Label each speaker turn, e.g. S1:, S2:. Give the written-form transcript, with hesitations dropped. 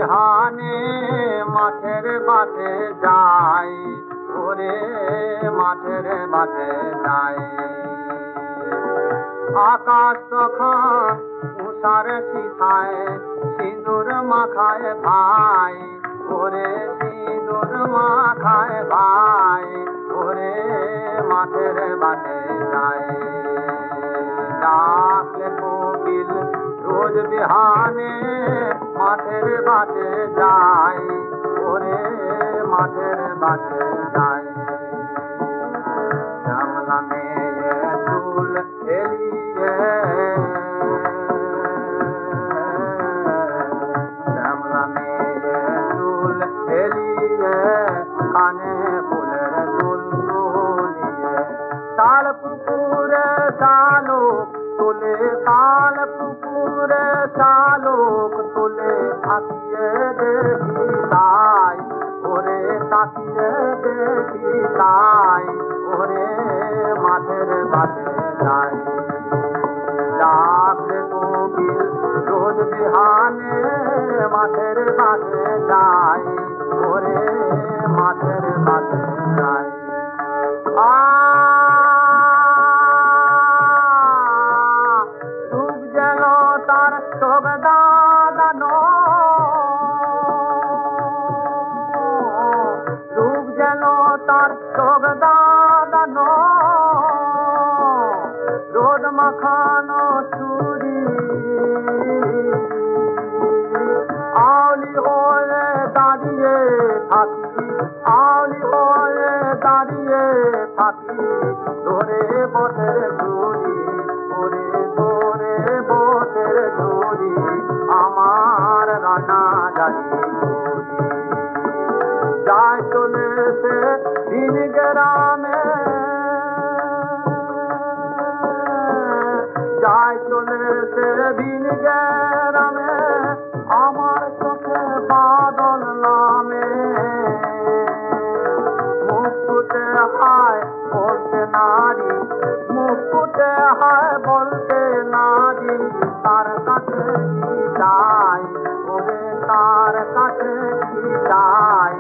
S1: বিহানে মাঠের বাটে যাই, ওরে মাঠের বাটে যাই। আকাশ তখন উষার শিখায়, সিঁদুর মাখায় ভাই, ওরে সিঁদুর মাখায় ভাই, ওরে মাঠের বাটে যাই। ডাকলে কোকিল রোজ বিহানে মাঠের বাটে যাই, ওরে মাঠের বাটে যাই। শ্যামলা মেয়ে চুল এলিয়ে, শ্যামলা মেয়ে চুল এলিয়ে, কানে ফুলের দুল তুলিয়ে, তাল পুকুরে শালুক তোলে, তাল পুকুরে শালুক তোলে, তাকিয়ে দেখি তাই, ওরে তাকিয়ে দেখি তাই, ওরে মাঠের বাটে যাই। ডাকলে কোকিল রোজ বিহানে মাঠের বাটে যাই, ওরে মাঠের বাটে যাই। ডুব গেল তার চোখ দাদানো, ডুব গেল তার চোখ দাদানো, রোদ মাখানো চুরি, আউলি হয়ে দাঁড়িয়ে থাকি, আউলি হয়ে দাঁড়িয়ে থাকি, ধরে বসের ঝুড়ি, ওরে ধরে বসের ঝুড়ি, আমার রানা জানি ঝুড়ি। যায় চলে সে ভিন গ্রামে, যায় চলে সে ভিন গ্রামে, আমার চোখে বাদল নামে। মুখ ফুটে হায় বলতে নারী, মুখ ফুটে হায় বলতে নারী, তার কাছে কি যাই, ওরে তার কাছে কি যাই,